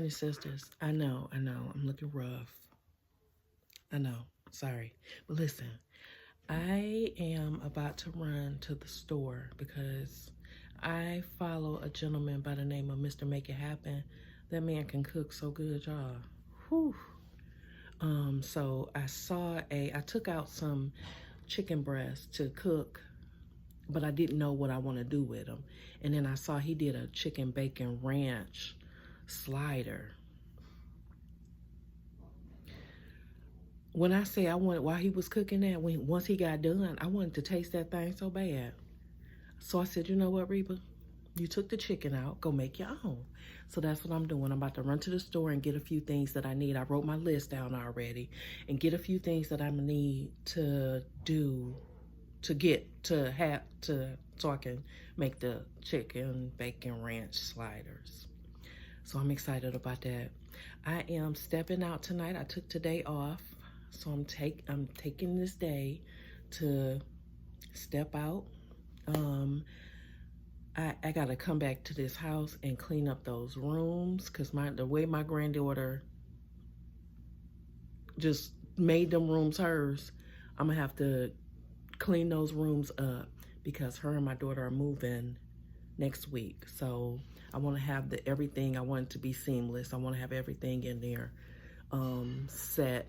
morning, sisters. I know, I'm looking rough. I know, sorry. But listen, I am about to run to the store because I follow a gentleman by the name of Mr. Make It Happen. That man can cook so good, y'all. Whew. So I took out some chicken breasts to cook, but I didn't know what I want to do with them. And then I saw he did a chicken bacon ranch slider. When I say I wanted, while he was cooking that, once he got done, I wanted to taste that thing so bad. So I said, you know what, Reba? You took the chicken out, go make your own. So that's what I'm doing. I'm about to run to the store and get a few things that I need. I wrote my list down already and get a few things that I need to do, so I can make the chicken bacon ranch sliders. So I'm excited about that. I am stepping out tonight. I took today off. So I'm taking this day to step out. I gotta come back to this house and clean up those rooms because the way my granddaughter just made them rooms hers, I'm gonna have to clean those rooms up because her and my daughter are moving next week. So I want to have everything. I want it to be seamless. I want to have everything in there set.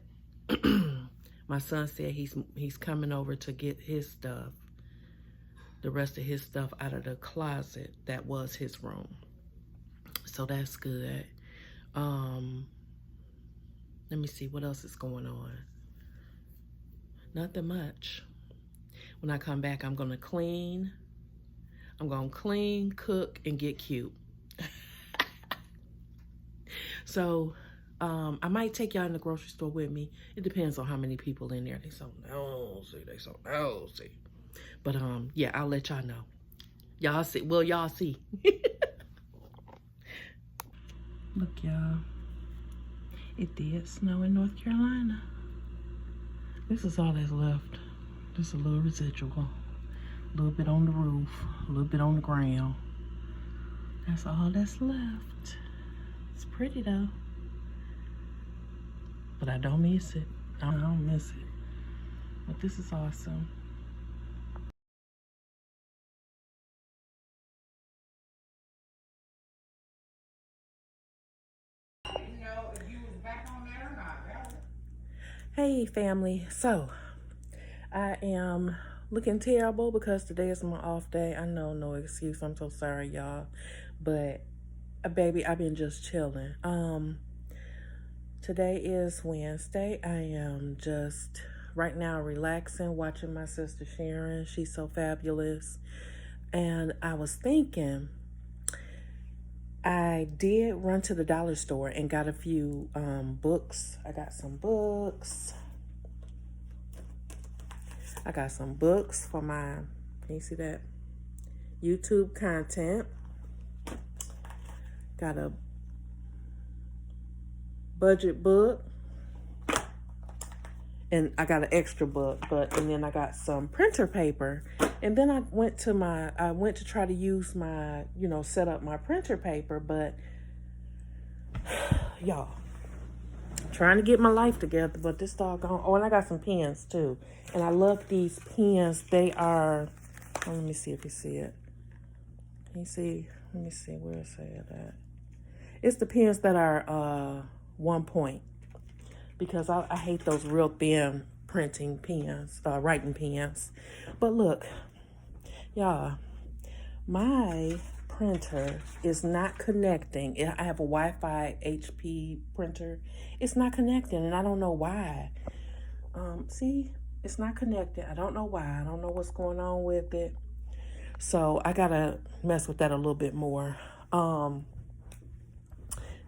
My son said he's coming over to get his stuff, the rest of his stuff out of the closet that was his room. So that's good. Let me see what else is going on. Nothing much. When I come back, I'm gonna clean, cook, and get cute. So I might take y'all in the grocery store with me. It depends on how many people in there. They so nosy. But yeah, I'll let y'all know. Y'all see. Well, y'all see. Look, y'all. It did snow in North Carolina. This is all that's left. Just a little residual. A little bit on the roof. A little bit on the ground. That's all that's left. It's pretty though. But I don't miss it. I don't miss it. But this is awesome. Hey family, so I am looking terrible because today is my off day. I know, no excuse. I'm so sorry, y'all. But baby, I've been just chilling. Today is Wednesday. I am just right now relaxing, watching my sister Sharon. She's so fabulous. And I was thinking, I did run to the dollar store and got a few books. I got some books. I got some books for my, can you see that? YouTube content. Got a budget book. And I got an extra book, and then I got some printer paper. And then I went to try to use my, set up my printer paper, but y'all, trying to get my life together, but this doggone, and I got some pens too. And I love these pens. They are, let me see if you see it. Can you see? Let me see, where is it at? It's the pens that are 1 point. Because I hate those real thin printing pens, writing pens. But look, y'all, my printer is not connecting. I have a Wi-Fi HP printer. It's not connecting, and I don't know why. See, it's not connected. I don't know why. I don't know what's going on with it. So I gotta mess with that a little bit more.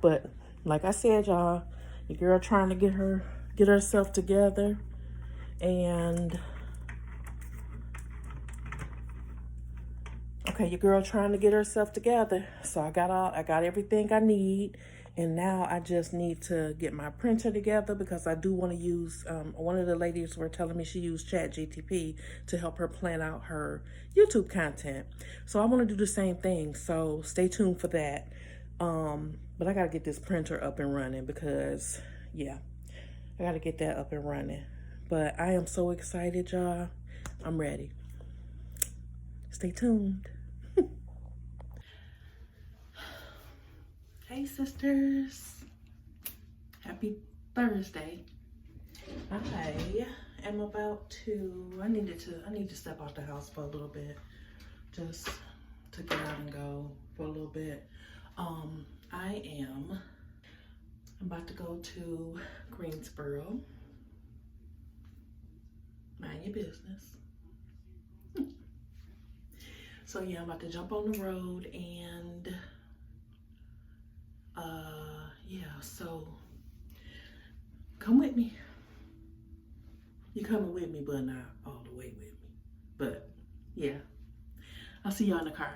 But like I said, y'all, your girl trying to get herself together, and okay, your girl trying to get herself together. So I got everything I need, and now I just need to get my printer together because I do want to use. One of the ladies were telling me she used ChatGPT to help her plan out her YouTube content. So I want to do the same thing. So stay tuned for that. But I gotta get this printer up and running because, yeah, I gotta get that up and running. But I am so excited, y'all. I'm ready. Stay tuned. Hey, sisters. Happy Thursday. I am about to, I need to step out the house for a little bit. Just to get out and go for a little bit. I'm about to go to Greensboro. Mind your business. So yeah, I'm about to jump on the road and yeah, so come with me. You're coming with me, but not all the way with me. But yeah, I'll see y'all in the car.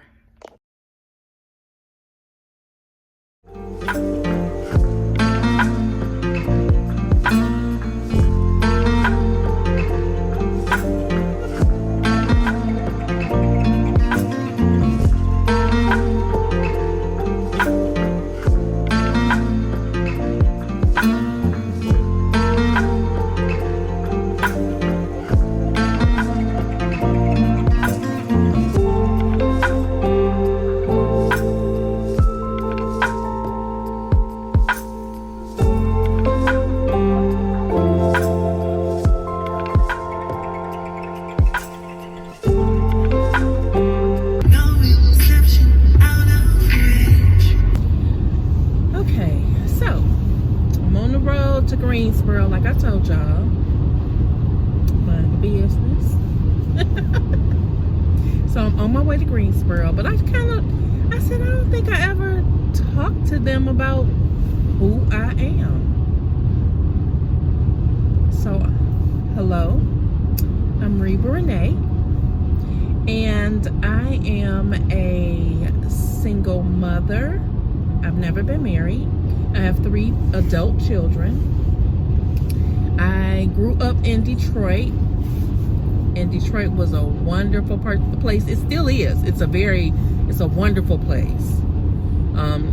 To Greensboro, like I told y'all, but business. So I'm on my way to Greensboro, but I said I don't think I ever talked to them about who I am. So hello, I'm Rene'e, and I am a single mother. I've never been married. I have 3 adult children. I grew up in Detroit, and Detroit was a wonderful place. It still is. It's a wonderful place.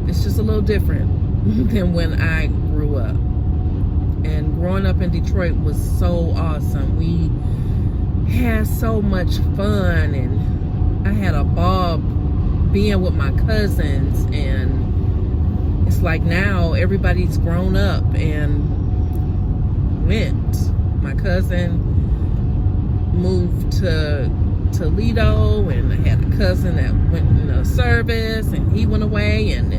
It's just a little different than when I grew up. And growing up in Detroit was so awesome. We had so much fun, and I had a ball being with my cousins, and it's like now everybody's grown up and went. My cousin moved to Toledo, and I had a cousin that went in a service, and he went away, and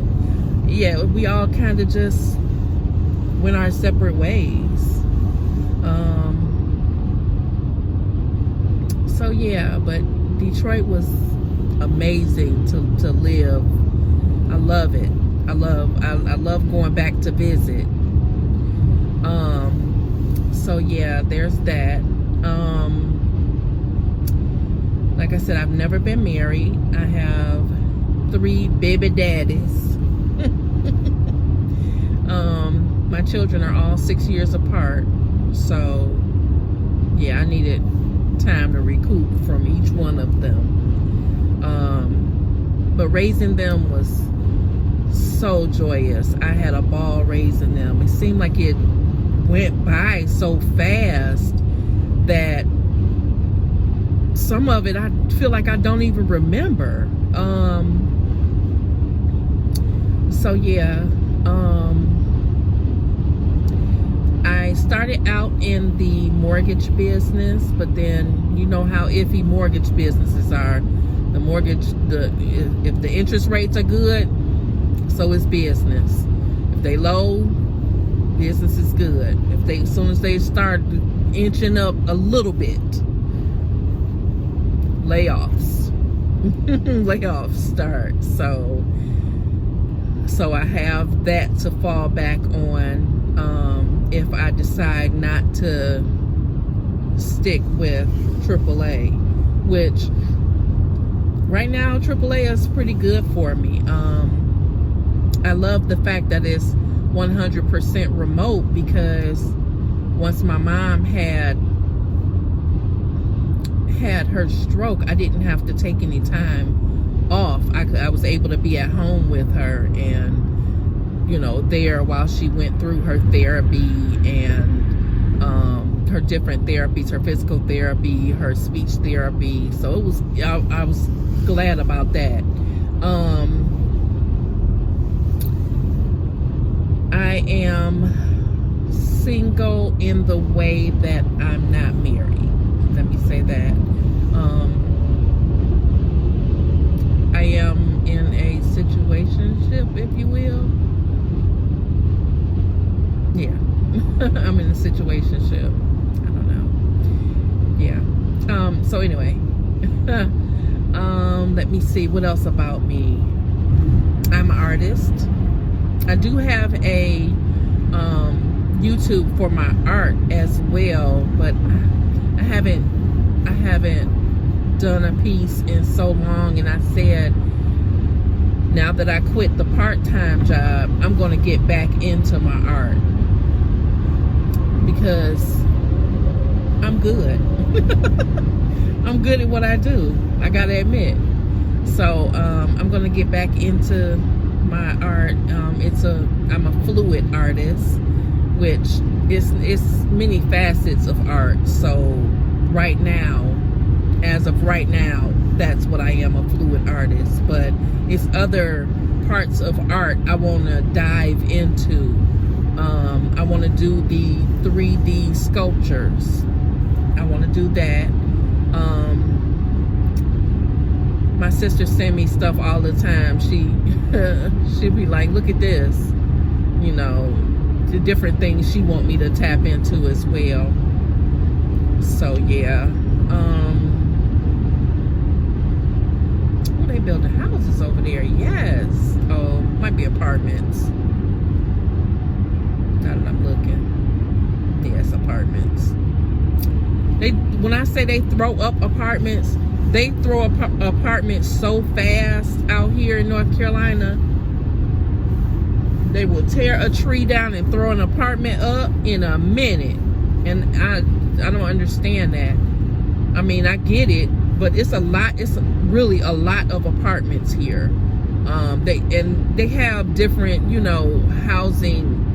yeah, we all kind of just went our separate ways. So yeah, but Detroit was amazing to live. I love it. I love going back to visit. So yeah, there's that. Like I said, I've never been married. I have 3 baby daddies. My children are all 6 years apart. So yeah, I needed time to recoup from each one of them. But raising them was so joyous. I had a ball raising them. It seemed like it went by so fast that some of it I feel like I don't even remember. So yeah, I started out in the mortgage business, but then you know how iffy mortgage businesses are. If the interest rates are good, so is business. If they low, business is good. As soon as they start inching up a little bit, layoffs start. So I have that to fall back on if I decide not to stick with AAA, which right now AAA is pretty good for me. I love the fact that it's 100% remote, because once my mom had her stroke, I didn't have to take any time off, I was able to be at home with her, and, you know, there while she went through her therapy and her different therapies, her physical therapy, her speech therapy. So it was, I was glad about that. I am single in the way that I'm not married. Let me say that. I am in a situationship, if you will. Yeah. I'm in a situationship. I don't know. Yeah. So anyway. Let me see what else about me. I'm an artist. I do have a YouTube for my art as well, but I haven't done a piece in so long, and I said now that I quit the part-time job, I'm going to get back into my art because I'm good. I'm good at what I do, I gotta admit. So I'm going to get back into my art. I'm a fluid artist, which is many facets of art. So right now, as of right now, that's what I am, a fluid artist. But it's other parts of art I want to dive into. I want to do the 3D sculptures. I want to do that. My sister send me stuff all the time. She'd be like, look at this, you know, the different things she want me to tap into as well. So yeah. Oh, they building houses over there. Yes. Oh, might be apartments. Now that I'm looking. Yes, apartments. When I say they throw up apartments, they throw up apartments so fast out here in North Carolina. They will tear a tree down and throw an apartment up in a minute. And I don't understand that. I mean, I get it, but it's a lot. It's really a lot of apartments here. They have different, you know, housing.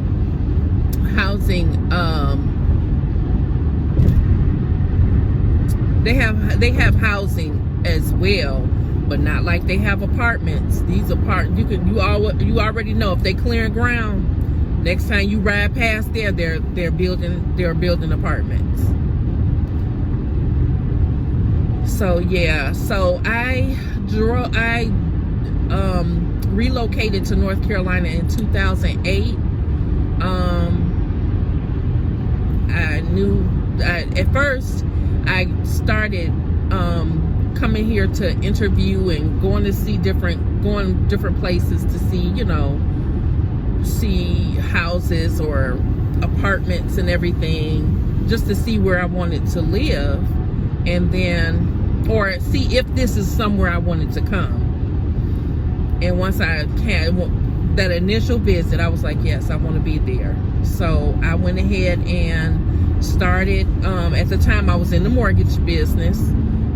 They have housing as well, but not like they have apartments. These apartments, you already know if they clearing ground, next time you ride past there, they're building apartments. So yeah, so I relocated to North Carolina in 2008. At first I started coming here to interview and going different places to see, you know, see houses or apartments and everything, just to see where I wanted to live, and then, or see if this is somewhere I wanted to come. And once I had that initial visit, I was like, yes, I want to be there. So I went ahead and started. At the time I was in the mortgage business,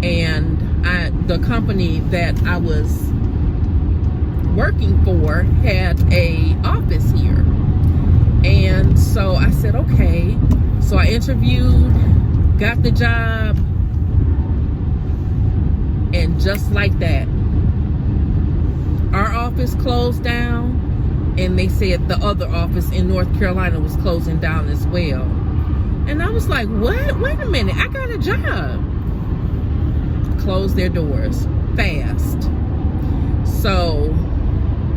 and the company that I was working for had a office here. And so I said, okay. So I interviewed, got the job, and just like that, our office closed down, and they said the other office in North Carolina was closing down as well. And I was like, what? Wait a minute, I got a job. Closed their doors fast. So,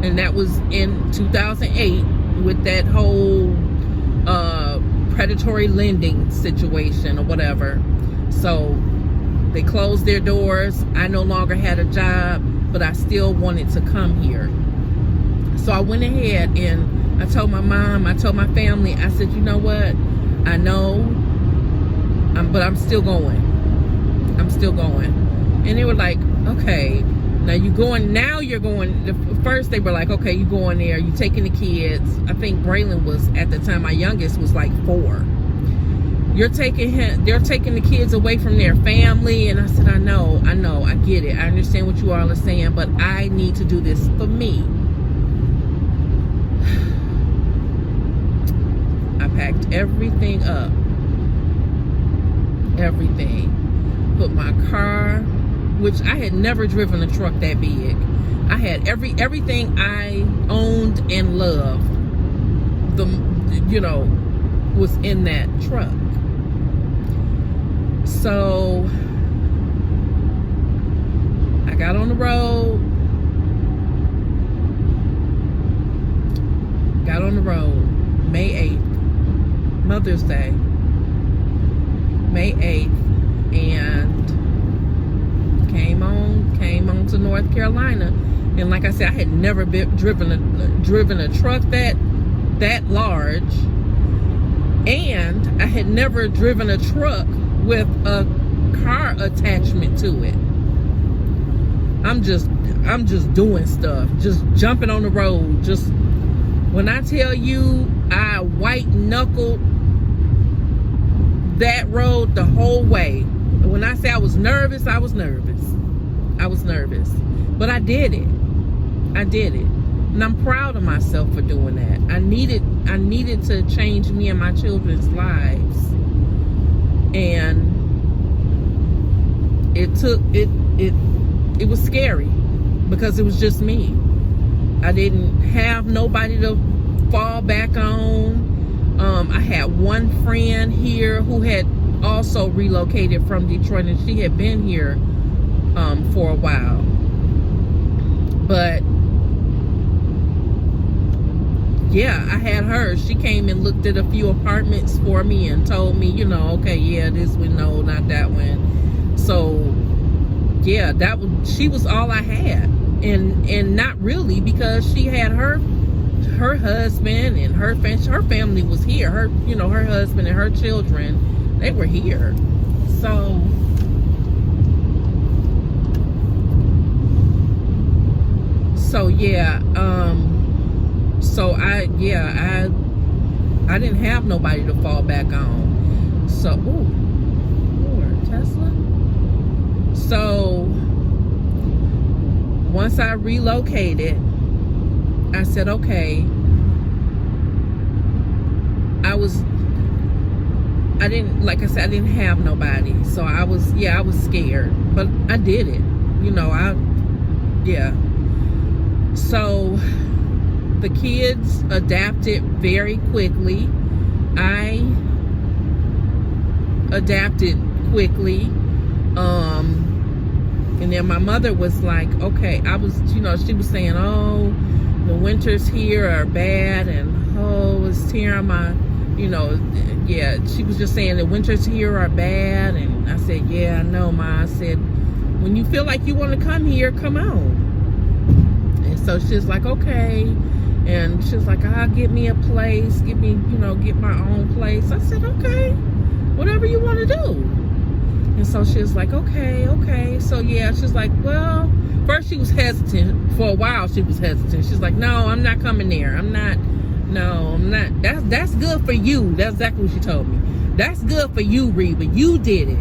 and that was in 2008 with that whole predatory lending situation or whatever. So they closed their doors. I no longer had a job, but I still wanted to come here. So I went ahead and I told my mom, I told my family, I said, you know what? I know, but I'm still going. I'm still going. And they were like, okay, now you're going. First they were like, okay, you going there, you taking the kids. I think Braylon was, at the time, my youngest was like 4. they're taking the kids away from their family. And I said, I know, I get it. I understand what you all are saying, but I need to do this for me. I packed everything up. Everything. Put my car, which I had never driven a truck that big. I had everything I owned and loved, was in that truck. So I got on the road. May 8th, Mother's Day. May 8th, and came on to North Carolina. And like I said, I had never driven a truck that large, and I had never driven a truck with a car attachment to it. I'm just doing stuff, just jumping on the road. Just when I tell you, I white knuckled that road the whole way. When I say I was nervous, I was nervous. But I did it. And I'm proud of myself for doing that. I needed to change me and my children's lives. And it was scary because it was just me. I didn't have nobody to fall back on. I had one friend here who had also relocated from Detroit, and she had been here for a while. But yeah, I had her. She came and looked at a few apartments for me and told me, okay, yeah, this one, no, not that one. So yeah, she was all I had, and not really, because she had her husband and her family was here. Her husband and her children, they were here. So yeah, I didn't have nobody to fall back on. So, Lord, Tesla. So once I relocated, I said, okay, I didn't have nobody. So I was scared, but I did it. So the kids adapted very quickly. I adapted quickly. And then my mother was like, okay, she was saying, oh, the winters here are bad, and oh, it's tearing my, she was just saying the winters here are bad. And I said, yeah, I know, Ma. I said, when you feel like you want to come here, come on. And so she's like, okay. And she's like, I'll get me a place, get my own place. I said, okay, whatever you want to do. And so she was like, okay. So yeah, she's like, well, first she was hesitant. For a while she was hesitant. She's like, no, I'm not coming there. I'm not. That's good for you. That's exactly what she told me. That's good for you, Reba. You did it.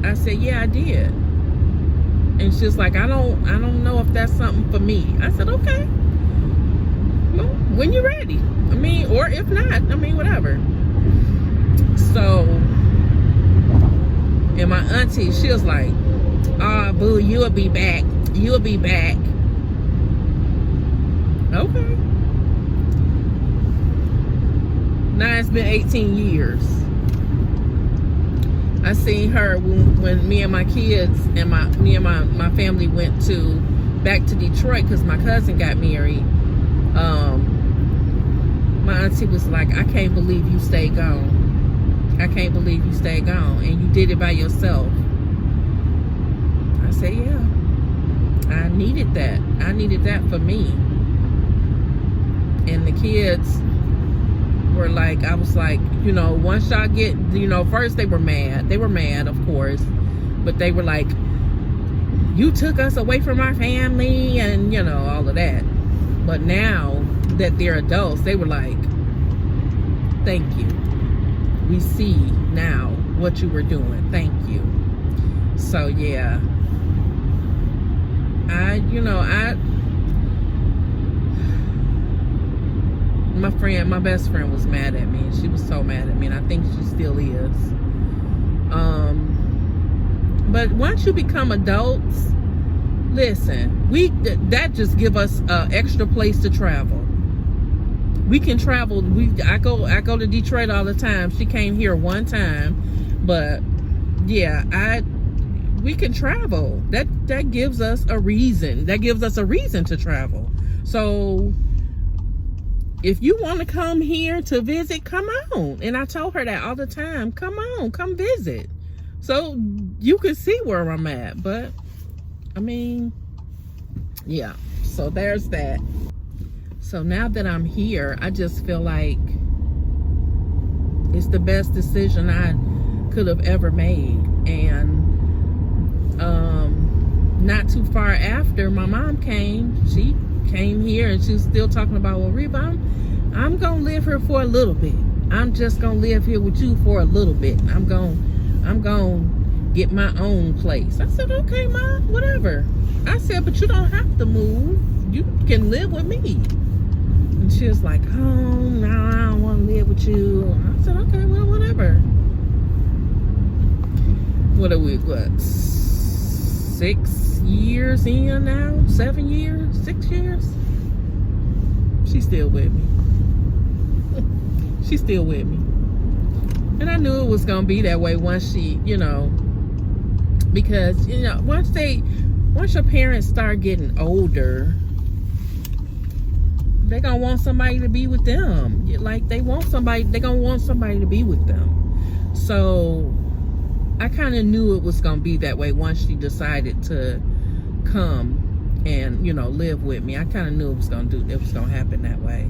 I said, yeah, I did. And she's like, I don't know if that's something for me. I said, okay. Well, when you're ready. Or if not, whatever. So, and my auntie, she was like, oh, boo, you'll be back. Okay. Now it's been 18 years. I seen her when me and my kids and my family went back to Detroit because my cousin got married. My auntie was like, I can't believe you stayed gone. And you did it by yourself. I said, yeah, I needed that for me. And the kids were like, I was like, once y'all get, first they were mad, of course, but they were like, you took us away from our family and all of that. But now that they're adults, they were like, thank you. we see now what you were doing. Thank you. So yeah, my best friend was mad at me. She was so mad at me, and I think she still is. But once you become adults, listen, that just give us an extra place to travel. We can travel. I go to Detroit all the time. She came here one time, but yeah, we can travel. That gives us a reason. That gives us a reason to travel. So if you want to come here to visit, come on. And I told her that all the time. Come on, come visit. So you can see where I'm at. But I mean, yeah. So there's that. So now that I'm here, I just feel like it's the best decision I could have ever made. And not too far after my mom came, she came here and she was still talking about, well, Reba, I'm gonna live here for a little bit. I'm just gonna live here with you for a little bit. I'm gonna get my own place. I said, okay, Mom, whatever. I said, but you don't have to move. You can live with me. And she was like, oh, no, I don't want to live with you. I said, okay, well, whatever. What are we, 6 years in now? 7 years? 6 years? She's still with me. She's still with me. And I knew it was going to be that way once she, because, once your parents start getting older, they're going to want somebody to be with them. Like, they're going to want somebody to be with them. So I kind of knew it was going to be that way once she decided to come and, live with me. I kind of knew it was going to happen that way.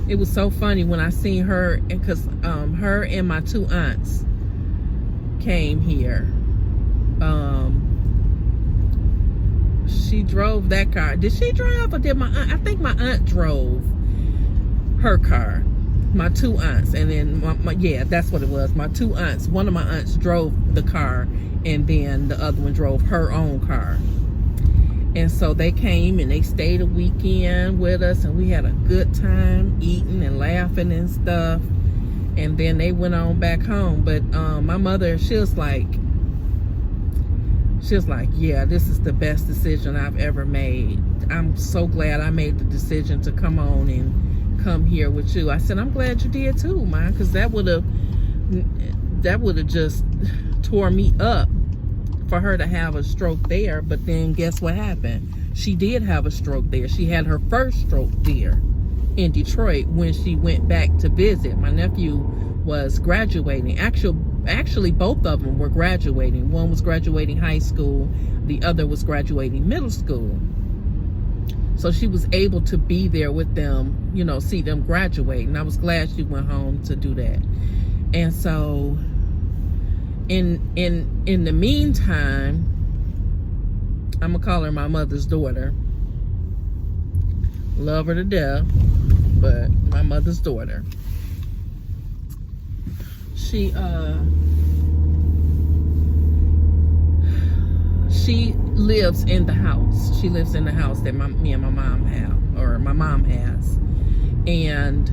It was so funny when I seen her, because her and my 2 aunts came here. She drove that car. Did she drive, or did my aunt? I think my aunt drove her car. My 2 aunts, and then yeah, that's what it was. My 2 aunts. One of my aunts drove the car, and then the other one drove her own car. And so they came and they stayed a weekend with us, and we had a good time eating and laughing and stuff. And then they went on back home. But my mother, she was like, yeah, this is the best decision I've ever made. I'm so glad I made the decision to come on and come here with you. I said, I'm glad you did too, Ma, because that would have just tore me up for her to have a stroke there. But then guess what happened? She did have a stroke there. She had her first stroke there in Detroit when she went back to visit. My nephew was graduating. Actually, both of them were graduating. One was graduating high school. The other was graduating middle school. So she was able to be there with them, see them graduate. And I was glad she went home to do that. And so in the meantime, I'm gonna call her my mother's daughter. Love her to death, but my mother's daughter. She lives in the house. She lives in the house that me and my mom have, or my mom has. And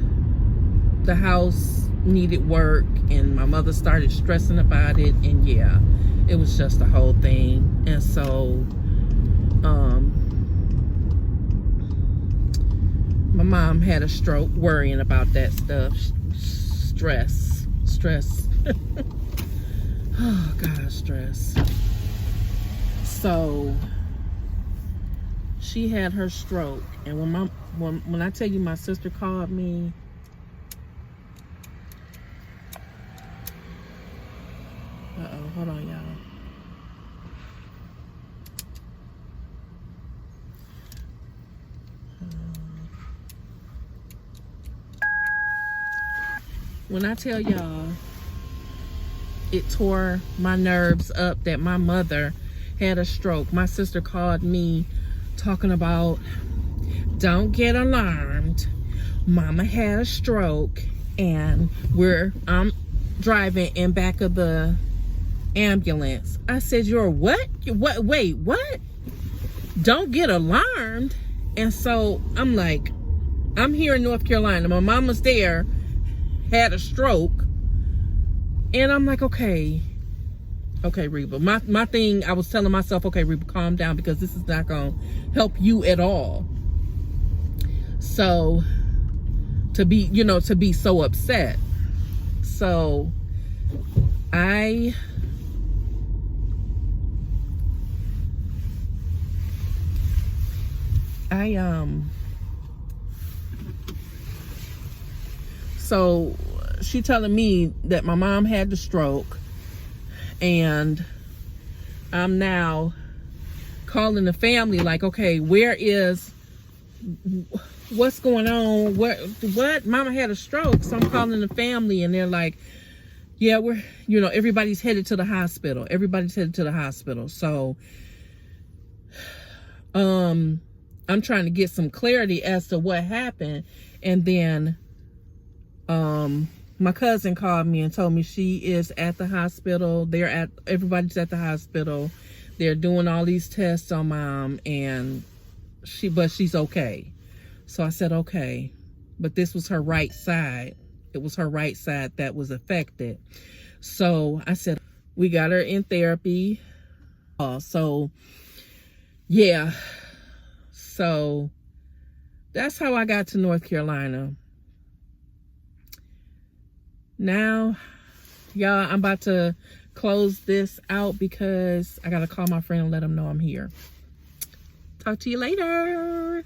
the house needed work, and my mother started stressing about it, and yeah, it was just a whole thing. And so my mom had a stroke worrying about that stuff. Stress. Oh God, stress. So she had her stroke, and when I tell you my sister called me, hold on, y'all. When I tell y'all, it tore my nerves up that my mother had a stroke. My sister called me talking about, don't get alarmed. Mama had a stroke, and driving in back of the ambulance. I said, you're what? What? Wait, what? Don't get alarmed. And so I'm like, I'm here in North Carolina. My mama's there, had a stroke. And I'm like, okay, Reba. My thing, I was telling myself, okay, Reba, calm down, because this is not going to help you at all. So, to be so upset. So, so she telling me that my mom had the stroke, and I'm now calling the family like, okay, what's going on? What? Mama had a stroke. So I'm calling the family, and they're like, yeah, everybody's headed to the hospital. So, I'm trying to get some clarity as to what happened. And then, my cousin called me and told me she is at the hospital. Everybody's at the hospital. They're doing all these tests on mom, and she's okay. So I said, okay, but this was her right side. It was her right side that was affected. So I said, we got her in therapy. So yeah. So that's how I got to North Carolina. Now, y'all, I'm about to close this out because I got to call my friend and let him know I'm here. Talk to you later.